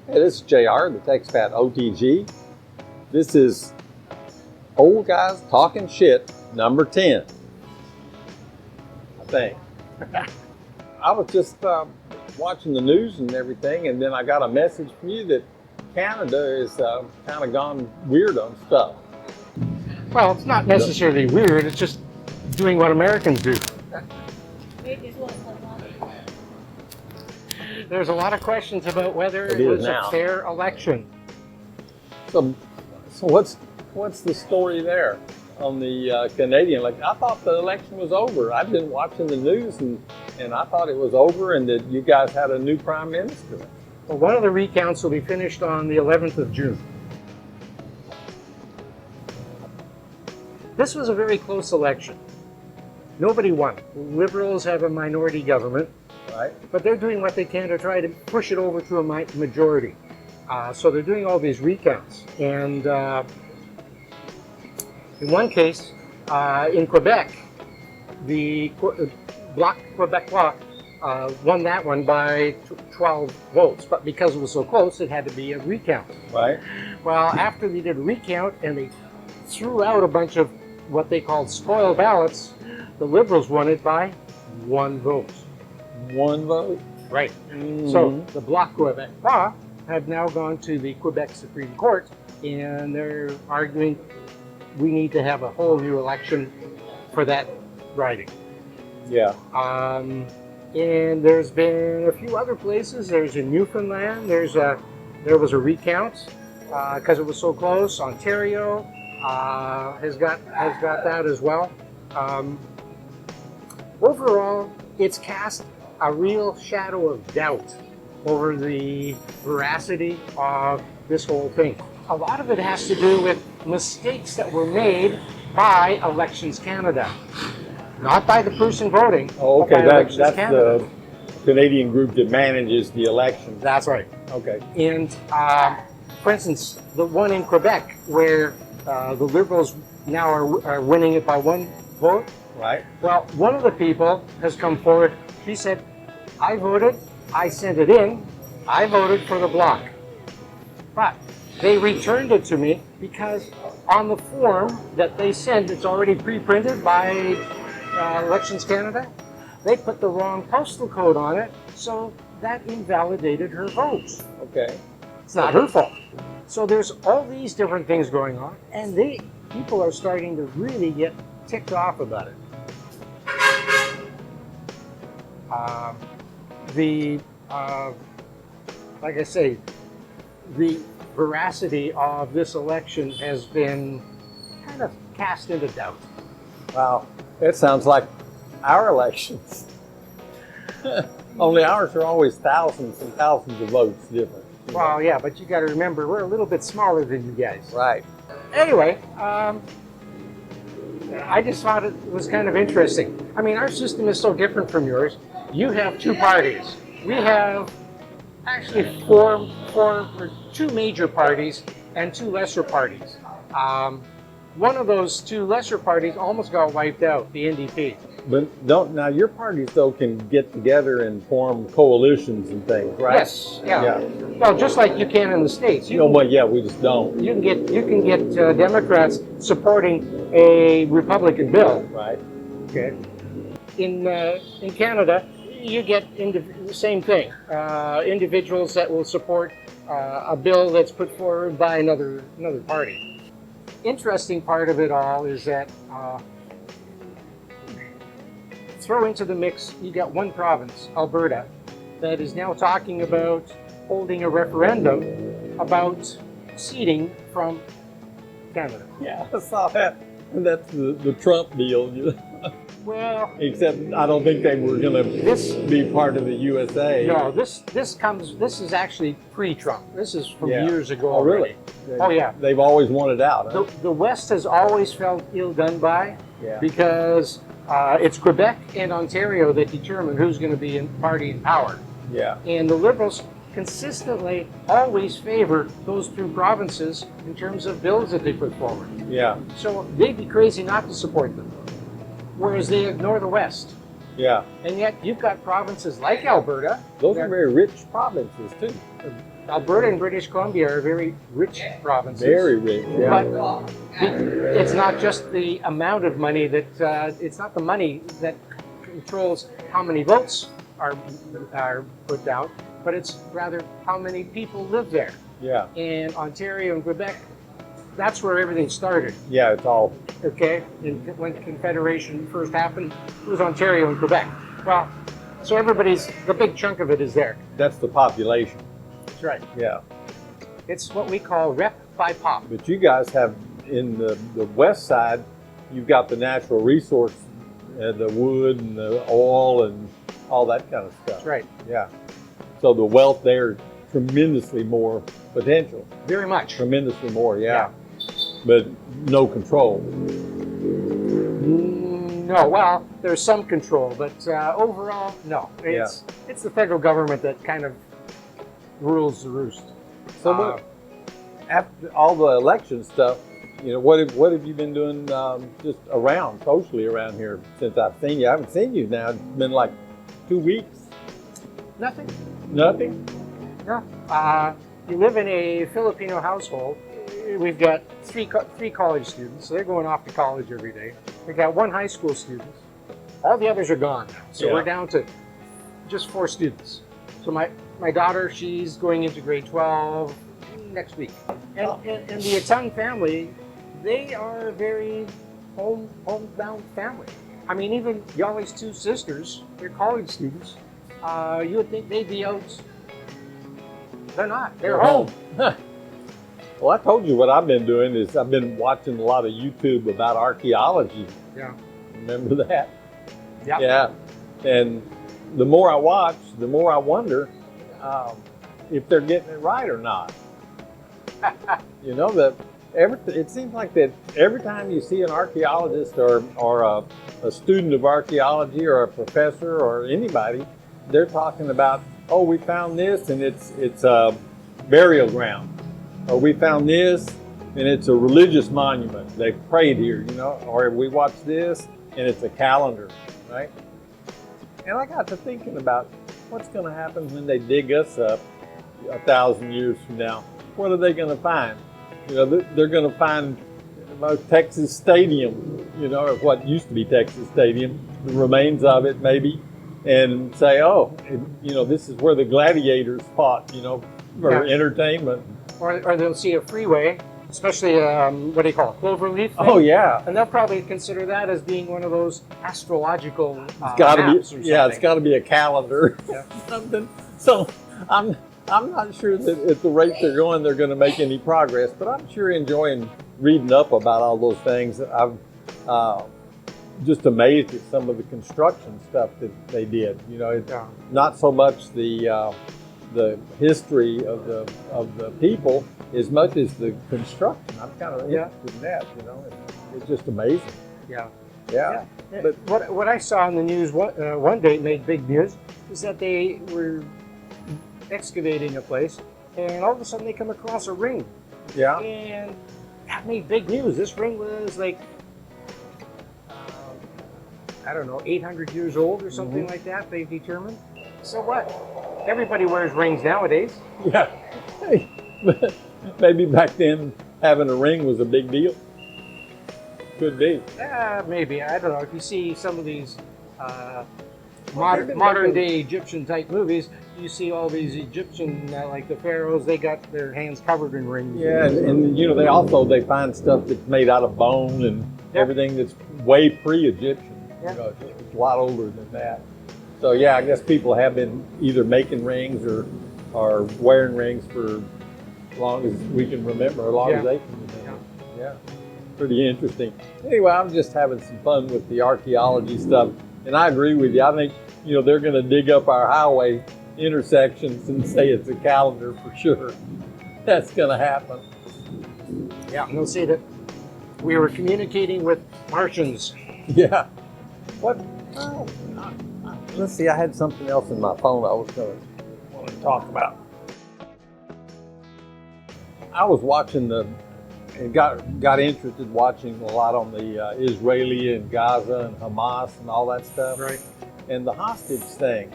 Hey, this is JR, the Expat OTG. This is Old Guys Talking Shit, number 10, I think. I was just watching the news and everything, and then I got a message from you that Canada is kind of gone weird on stuff. Well, it's not necessarily weird, it's just doing what Americans do. There's a lot of questions about whether it was a fair election. So what's the story there on the Canadian election? I thought the election was over. I've been watching the news and I thought it was over and that you guys had a new prime minister. Well, one of the recounts will be finished on the 11th of June. This was a very close election. Nobody won. Liberals have a minority government. Right. But they're doing what they can to try to push it over to a majority. So they're doing all these recounts. And in one case, in Quebec, the Bloc Québécois won that one by 12 votes. But because it was so close, it had to be a recount. Right. Well, after they did a recount and they threw out a bunch of what they called spoiled ballots, the Liberals won it by 1 vote. 1 vote? Right. Mm-hmm. So the Bloc Québécois have now gone to the Quebec Supreme Court and they're arguing we need to have a whole new election for that riding. Yeah. And there's been a few other places. There's in Newfoundland. There was a recount because it was so close. Ontario has got that as well. Overall, it's cast a real shadow of doubt over the veracity of this whole thing. A lot of it has to do with mistakes that were made by Elections Canada. Not by the person voting, Oh, okay. but by Elections That's Canada. the Canadian group that manages the elections. That's right. Okay. And for instance, the one in Quebec where the Liberals now are winning it by 1 vote. Right. Well, one of the people has come forward. She said, I voted, I sent it in, I voted for the Bloc. But they returned it to me because on the form that they sent, it's already pre-printed by Elections Canada, they put the wrong postal code on it, so that invalidated her vote. Okay. It's not her fault. So there's all these different things going on, and people are starting to really get ticked off about it. Like I say, the veracity of this election has been kind of cast into doubt. Wow. It sounds like our elections. Only ours are always thousands and thousands of votes different. Well, yeah, but you got to remember, we're a little bit smaller than you guys. Right. Anyway, I just thought it was kind of interesting. I mean, our system is so different from yours. You have 2 parties. We have actually 2 major parties and 2 lesser parties. One of those 2 lesser parties almost got wiped out, the NDP. But now your parties though can get together and form coalitions and things, right? Yes, yeah. Well, just like you can in the States. But yeah, we just don't. You can get Democrats supporting a Republican bill. Right. Okay. In Canada, you get the same thing. Individuals that will support a bill that's put forward by another party. Interesting part of it all is that throw into the mix, you got one province, Alberta, that is now talking about holding a referendum about seceding from Canada. Yeah, I saw that. That's the Trump deal. Well, except I don't think they were going to be part of the USA. No, this is actually pre-Trump. This is from years ago. Oh, really? Oh, yeah. They've always wanted out. Huh? The West has always felt ill done by because it's Quebec and Ontario that determine who's going to be in party in power. Yeah. And the Liberals consistently always favor those 2 provinces in terms of bills that they put forward. Yeah. So they'd be crazy not to support them. Whereas they ignore the West. Yeah. And yet you've got provinces like Alberta. Those are very rich provinces too. Alberta and British Columbia are very rich provinces. Very rich, yeah. But it's not just the amount of money that, it's not the money that controls how many votes are put down, but it's rather how many people live there. Yeah. In Ontario and Quebec, that's where everything started. Yeah, it's all. Okay, and when Confederation first happened, it was Ontario and Quebec. Well, so the big chunk of it is there. That's the population. That's right. Yeah. It's what we call rep by pop. But you guys have, in the west side, you've got the natural resource, the wood and the oil and all that kind of stuff. That's right. Yeah. So the wealth there, tremendously more potential. Very much. Tremendously more, yeah. But no control. No, well, there's some control, but overall, no. It's the federal government that kind of rules the roost. So what, after all the election stuff, you know, what have you been doing just around, socially around here since I've seen you? I haven't seen you now. It's been like 2 weeks. Nothing. Nothing? No. You live in a Filipino household. We've got three college students, so they're going off to college every day. We've got one high school student. All the others are gone now. So we're down to just 4 students. So my daughter, she's going into grade 12 next week. And the Itang family, they are a very homebound family. I mean, even Yali's 2 sisters, they're college students. You would think they'd be out. They're not. They're home. Well, I told you what I've been doing is I've been watching a lot of YouTube about archaeology. Yeah. Remember that? Yep. Yeah. And the more I watch, the more I wonder if they're getting it right or not. You know, it seems like that every time you see an archaeologist or a student of archaeology or a professor or anybody, they're talking about, oh, we found this and it's a burial ground. Or we found this and it's a religious monument. They prayed here, you know, or we watched this and it's a calendar, right? And I got to thinking about what's going to happen when they dig us up 1,000 years from now. What are they going to find? You know, they're going to find Texas Stadium, you know, or what used to be Texas Stadium, the remains of it maybe, and say, oh, you know, this is where the gladiators fought, you know, for entertainment. Or they'll see a freeway, especially, what do you call it, cloverleaf thing? Oh, yeah. And they'll probably consider that as being one of those astrological It's gotta maps be, or something. yeah, it's got to be a calendar Yeah. or something. So I'm not sure that at the rate they're going to make any progress, but I'm sure enjoying reading up about all those things. I'm just amazed at some of the construction stuff that they did. You know, it's not so much the history of the people as much as the construction. I'm kind of interested in that. You know, it's just amazing. Yeah. Yeah. But what I saw in the news one day made big news is that they were excavating a place, and all of a sudden they come across a ring. Yeah. And that made big news. This ring was like, I don't know, 800 years old or something like that, they've determined. So what? Everybody wears rings nowadays. Yeah. Maybe back then having a ring was a big deal. Could be. Maybe. I don't know. If you see some of these modern day Egyptian type movies, you see all these Egyptian, like the pharaohs, they got their hands covered in rings. Yeah, and you know, they find stuff that's made out of bone and everything that's way pre-Egyptian. Yeah. You know, it's a lot older than that. So yeah, I guess people have been either making rings or wearing rings for as long as we can remember, as long as they can remember. Yeah. Pretty interesting. Anyway, I'm just having some fun with the archaeology stuff, and I agree with you. I think, you know, they're going to dig up our highway intersections and say it's a calendar for sure. That's going to happen. Yeah, and they'll say that we were communicating with Martians. Yeah. What? Let's see. I had something else in my phone I was going to talk about. I was watching and got interested watching a lot on the Israeli and Gaza and Hamas and all that stuff. Right. and the hostage thing.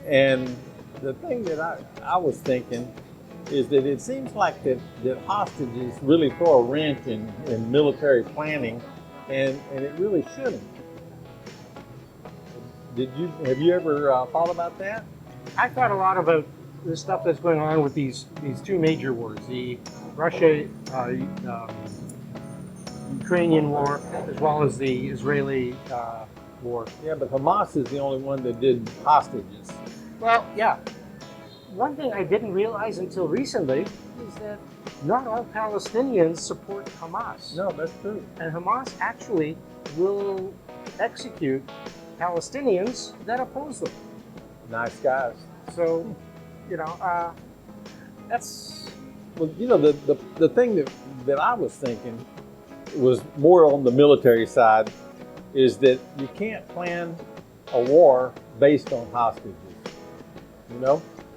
And the thing that I was thinking is that it seems like that hostages really throw a wrench in military planning, and it really shouldn't. Have you ever thought about that? I thought a lot about the stuff that's going on with these two major wars, the Russia Ukrainian war, as well as the Israeli war. Yeah, but Hamas is the only one that did hostages. Well, yeah. One thing I didn't realize until recently is that not all Palestinians support Hamas. No, that's true. And Hamas actually will execute Palestinians that oppose them. Nice guys. So, that's... Well, the thing that I was thinking was more on the military side is that you can't plan a war based on hostages.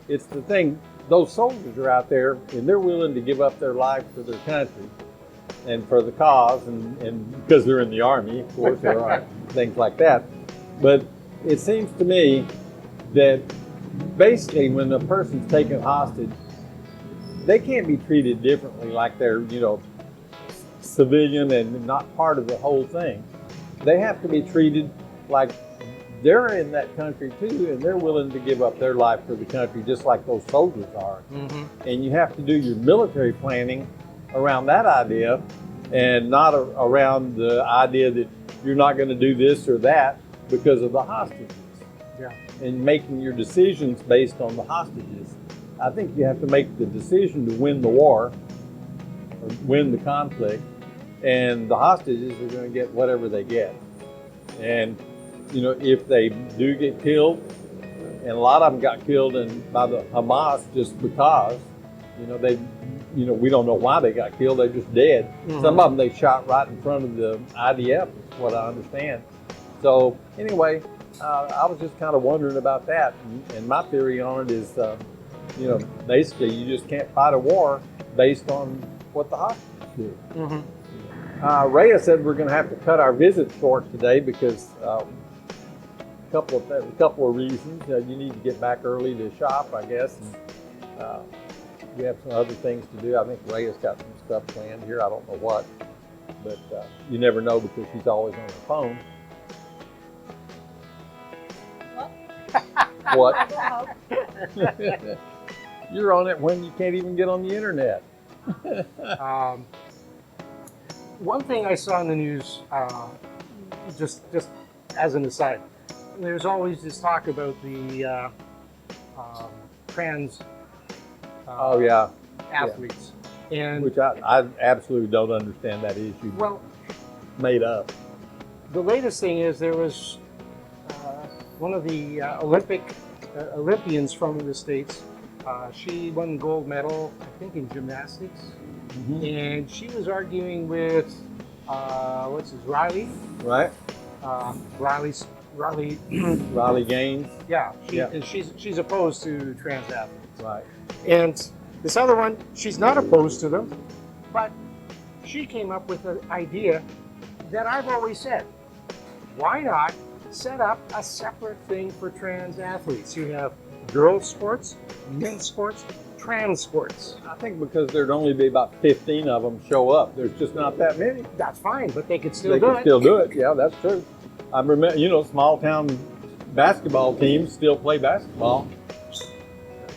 It's the thing, those soldiers are out there and they're willing to give up their life for their country and for the cause, and because they're in the army, of course, there are things like that. But it seems to me that basically when a person's taken hostage, they can't be treated differently like they're, civilian and not part of the whole thing. They have to be treated like they're in that country too, and they're willing to give up their life for the country just like those soldiers are. Mm-hmm. And you have to do your military planning around that idea and not around the idea that you're not going to do this or that because of the hostages. Yeah. And making your decisions based on the hostages. I think you have to make the decision to win the war or win the conflict, and the hostages are going to get whatever they get. And if they do get killed, and a lot of them got killed by the Hamas just because, we don't know why they got killed. They're just dead. Mm-hmm. Some of them they shot right in front of the IDF, is what I understand. So anyway, I was just kind of wondering about that. And my theory on it is, basically you just can't fight a war based on what the hostages do. Mm-hmm. Rhea said we're going to have to cut our visit short today because a couple of reasons. You need to get back early to shop, I guess. And, we have some other things to do. I think Rhea's got some stuff planned here. I don't know what, but you never know because she's always on her phone. What? You're on it when you can't even get on the internet. One thing I saw in the news, just as an aside, there's always this talk about the trans athletes, and which I absolutely don't understand that issue. Well, made up. The latest thing is there was one of the Olympians from the States. She won gold medal, I think, in gymnastics. Mm-hmm. And she was arguing with Riley? Right. Riley Gaines. Yeah. And she's opposed to trans athletes. Right. And this other one, she's not opposed to them, but she came up with an idea that I've always said. Why not set up a separate thing for trans athletes? You have girls' sports, men's sports, trans sports. I think because there'd only be about 15 of them show up. There's just not that many. That's fine, but they could still do it. Still do it. Yeah, that's true. I remember, small town basketball teams still play basketball.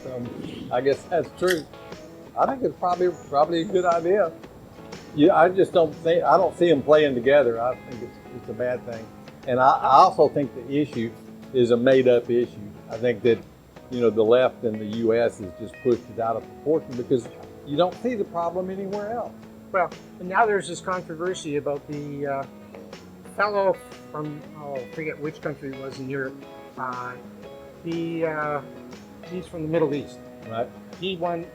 So I guess that's true. I think it's probably a good idea. Yeah, I don't see them playing together. I think it's a bad thing. And I also think the issue is a made-up issue. I think that, the left in the U.S. has just pushed it out of proportion because you don't see the problem anywhere else. Well, and now there's this controversy about the fellow from, I forget which country it was in Europe. He's from the Middle East. Right. She won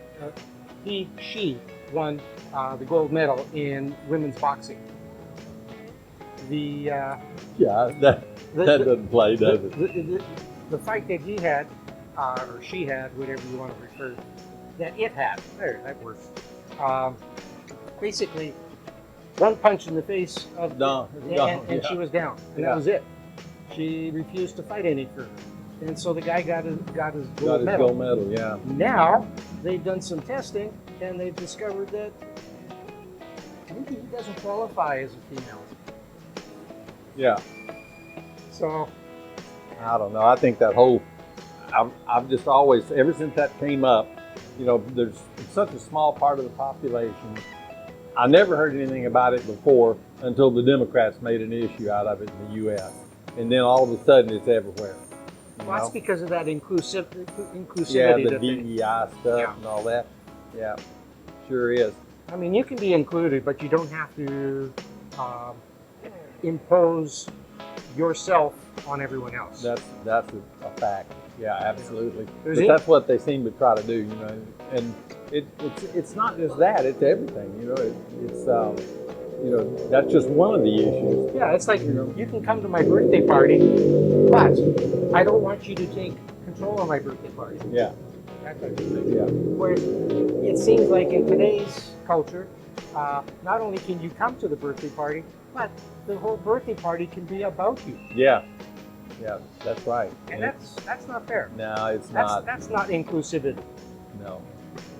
the gold medal in women's boxing. That doesn't play, does it? The fight that he had, or she had, whatever you want to refer, that it had, that works. Basically, one punch in the face of, and she was down, and that was it. She refused to fight any further. And so the guy got his Got gold his medal. gold medal, yeah. Now, they've done some testing, and they've discovered that maybe he doesn't qualify as a female. Yeah. So, I don't know. I think that whole, I've just always, ever since that came up, you know, there's such a small part of the population. I never heard anything about it before until the Democrats made an issue out of it in the U.S. And then all of a sudden it's everywhere. well, that's because of that inclusivity. Yeah, the that they- DEI stuff Yeah. and all that. Yeah, sure is. I mean, you can be included, but you don't have to impose yourself on everyone else. That's a fact. Yeah, absolutely. There's But it- that's what they seem to try to do, you know. And it's not just that; it's everything. You know, it's you know, that's just one of the issues. Yeah, it's like, you can come to my birthday party, but I don't want you to take control of my birthday party. Yeah, That type of thing. yeah, Where it seems like in today's culture, not only can you come to the birthday party, but the whole birthday party can be about you. yeah, yeah. That's right. And that's not fair. No, it's not. That's not inclusivity. No.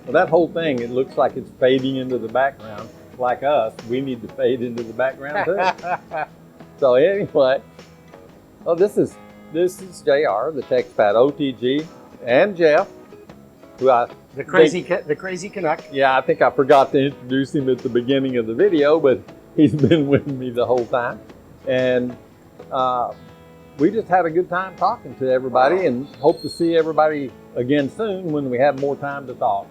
Well, that whole thing, it looks like it's fading into the background. Like us, we need to fade into the background too. So anyway, oh, this is JR, the Expat OTG, and Jeff, who The crazy Canuck. yeah, I think I forgot to introduce him at the beginning of the video, but he's been with me the whole time. And we just had a good time talking to everybody and hope to see everybody again soon when we have more time to talk.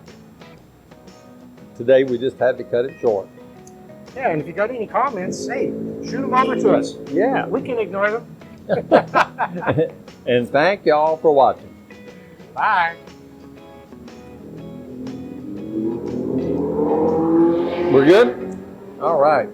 Today we just had to cut it short. Yeah, and if you got any comments, hey, shoot them over to us. Yeah. We can ignore them. And thank y'all for watching. Bye. We're good? All right.